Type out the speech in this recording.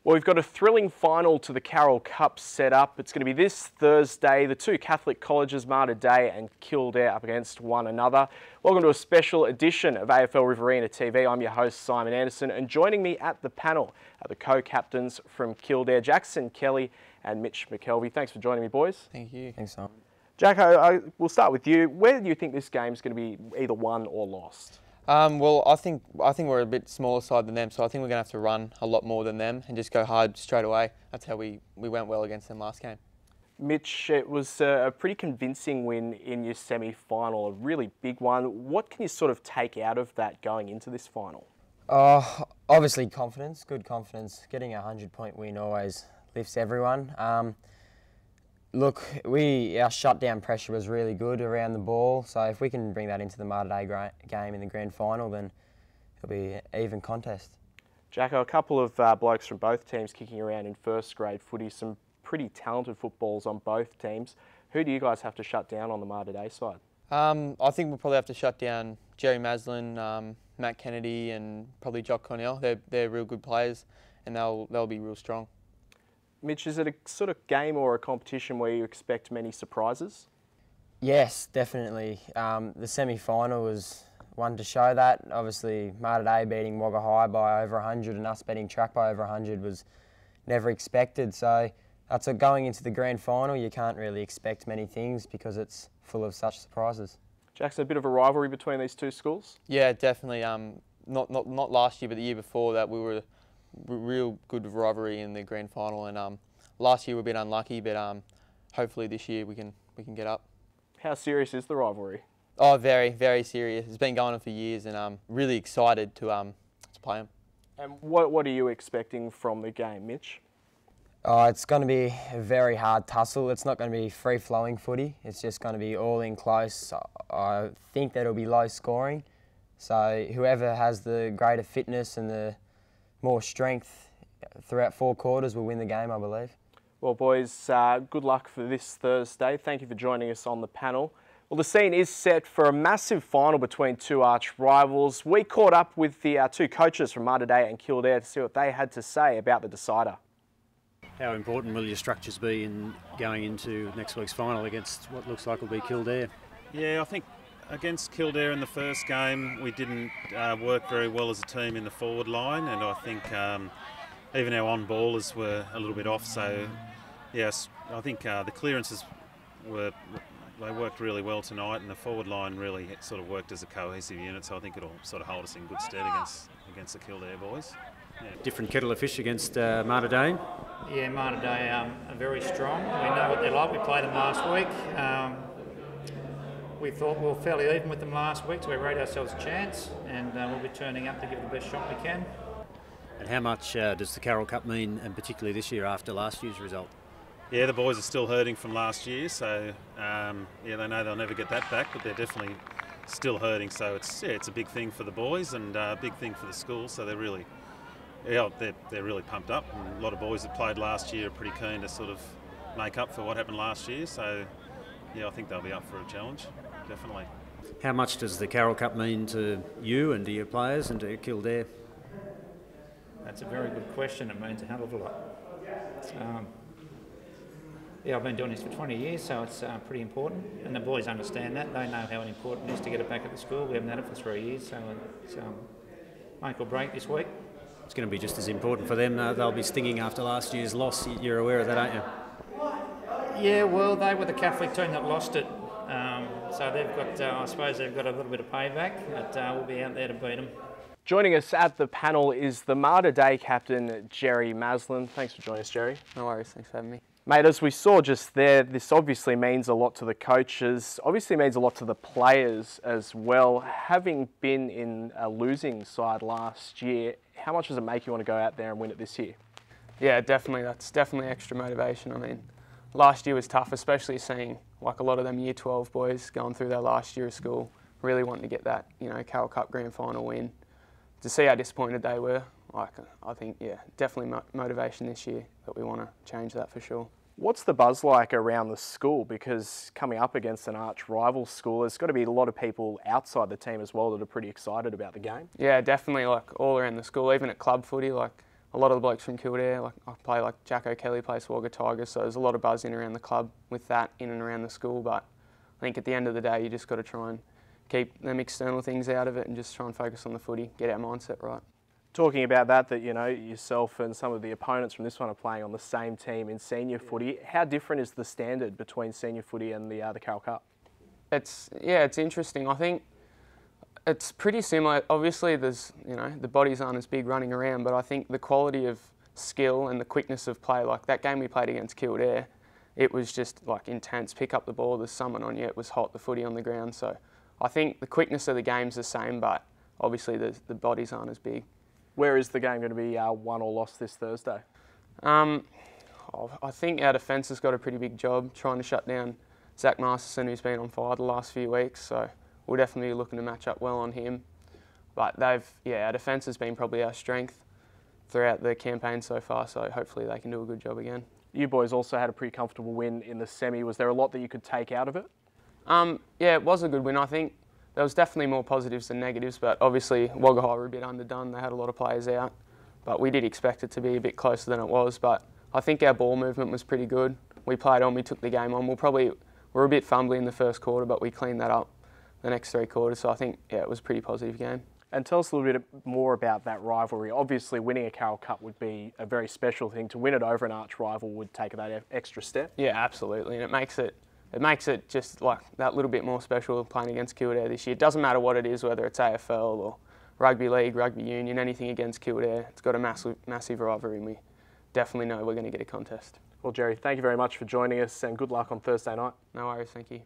Well, we've got a thrilling final to the Carroll Cup set up. It's going to be this Thursday. The two Catholic colleges, Mater Dei and Kildare, up against one another. Welcome to a special edition of AFL Riverina TV. I'm your host, Simon Anderson, and joining me at the panel are the co-captains from Kildare, Jackson Kelly and Mitch McKelvie. Thanks for joining me, boys. Thank you. Thanks, Simon. Jacko, we'll start with you. Where do you think this game's going to be either won or lost? Well, I think we're a bit smaller side than them, so I think we're going to have to run a lot more than them and just go hard straight away. That's how we went well against them last game. Mitch, it was a pretty convincing win in your semi-final, a really big one. What can you sort of take out of that going into this final? Obviously confidence, good confidence. Getting a 100-point win always lifts everyone. Look, our shutdown pressure was really good around the ball, so if we can bring that into the Mater Dei game in the grand final, then it'll be an even contest. Jacko, a couple of blokes from both teams kicking around in first grade footy, some pretty talented footballs on both teams. Who do you guys have to shut down on the Mater Dei side? I think we'll probably have to shut down Jerry Maslin, Matt Kennedy and probably Jock Cornell. They're real good players and they'll be real strong. Mitch, is it a sort of game or a competition where you expect many surprises? Yes, definitely. The semi-final was one to show that. Obviously, Mater Dei beating Wagga High by over 100 and us beating Track by over 100 was never expected. So that's going into the grand final, you can't really expect many things because it's full of such surprises. Jackson, a bit of a rivalry between these two schools? Yeah, definitely. Not last year, but the year before that, we were real good rivalry in the grand final, and last year we were a bit unlucky, but hopefully this year we can get up. How serious is the rivalry? Oh, very, very serious. It's been going on for years, and I'm really excited to play them. And what are you expecting from the game, Mitch? It's going to be a very hard tussle. It's not going to be free-flowing footy. It's just going to be all in close. I think that it'll be low scoring. So whoever has the greater fitness and the more strength throughout 4 quarters will win the game, I believe. Well, boys, good luck for this Thursday. Thank you for joining us on the panel. Well, the scene is set for a massive final between two arch rivals. We caught up with the two coaches from Mater Dei and Kildare to see what they had to say about the decider. How important will your structures be in going into next week's final against what looks like will be Kildare? Yeah, I think against Kildare in the first game, we didn't work very well as a team in the forward line, and I think even our on-ballers were a little bit off. So, yes, I think the clearances they worked really well tonight, and the forward line really sort of worked as a cohesive unit. So I think it'll sort of hold us in good stead against the Kildare boys. Yeah. Different kettle of fish against Mater Dei? Yeah, Mater Dei are very strong. We know what they're like. We played them last week. We thought we were fairly even with them last week, so we rate ourselves a chance, and we'll be turning up to give the best shot we can. And how much does the Carroll Cup mean, and particularly this year after last year's result? Yeah, the boys are still hurting from last year, so yeah, they know they'll never get that back, but they're definitely still hurting. So it's a big thing for the boys and a big thing for the school. So they're really pumped up. And a lot of boys that played last year are pretty keen to sort of make up for what happened last year. So yeah, I think they'll be up for a challenge. Definitely. How much does the Carroll Cup mean to you and to your players and to Kildare? That's a very good question. It means a hell of a lot. Yeah, I've been doing this for 20 years, so it's pretty important, and the boys understand that. They know how important it is to get it back at the school. We haven't had it for 3 years, so it's make or break this week. It's going to be just as important for them. They'll be stinging after last year's loss. You're aware of that, aren't you? Yeah, well, they were the Catholic team that lost it. So they've got, I suppose they've got a little bit of payback, but we'll be out there to beat them. Joining us at the panel is the Mater Dei captain, Jerry Maslin. Thanks for joining us, Jerry. No worries, thanks for having me. Mate, as we saw just there, this obviously means a lot to the coaches, obviously means a lot to the players as well. Having been in a losing side last year, how much does it make you want to go out there and win it this year? Yeah, definitely. That's definitely extra motivation. I mean, last year was tough, especially seeing like a lot of them Year 12 boys going through their last year of school, really wanting to get that, Carroll Cup grand final win. To see how disappointed they were, I think, yeah, definitely motivation this year, but we want to change that for sure. What's the buzz like around the school? Because coming up against an arch rival school, there's got to be a lot of people outside the team as well that are pretty excited about the game. Yeah, definitely, like all around the school, even at club footy, like a a lot of the blokes from Kildare, like I play like Jack O'Kelly plays for Wagga Tigers, so there's a lot of buzz in around the club with that in and around the school. But I think at the end of the day, you just got to try and keep them external things out of it and just try and focus on the footy, get our mindset right. Talking about that you know, yourself and some of the opponents from this one are playing on the same team in senior footy. How different is the standard between senior footy and the Carroll Cup? It's interesting. I think it's pretty similar. Obviously, there's, you know, the bodies aren't as big running around, but I think the quality of skill and the quickness of play, like that game we played against Kildare, it was just like intense. Pick up the ball, there's someone on you, it was hot, the footy on the ground. So I think the quickness of the game's the same, but obviously the bodies aren't as big. Where is the game going to be won or lost this Thursday? I think our defence has got a pretty big job trying to shut down Zach Masterson, who's been on fire the last few weeks. So we're definitely looking to match up well on him. But our defence has been probably our strength throughout the campaign so far. So hopefully they can do a good job again. You boys also had a pretty comfortable win in the semi. Was there a lot that you could take out of it? Yeah, it was a good win. I think there was definitely more positives than negatives, but obviously Wagga High were a bit underdone. They had a lot of players out, but we did expect it to be a bit closer than it was. But I think our ball movement was pretty good. We played on, we took the game on. We're a bit fumbly in the first quarter, but we cleaned that up the next 3 quarters. So I think, yeah, it was a pretty positive game. And tell us a little bit more about that rivalry. Obviously, winning a Carroll Cup would be a very special thing. To win it over an arch rival would take that extra step. Yeah, absolutely, and it makes it just like that little bit more special playing against Kildare this year. It doesn't matter what it is, whether it's AFL or rugby league, rugby union, anything against Kildare. It's got a massive rivalry, and we definitely know we're going to get a contest. Well, Jerry, thank you very much for joining us, and good luck on Thursday night. No worries, thank you.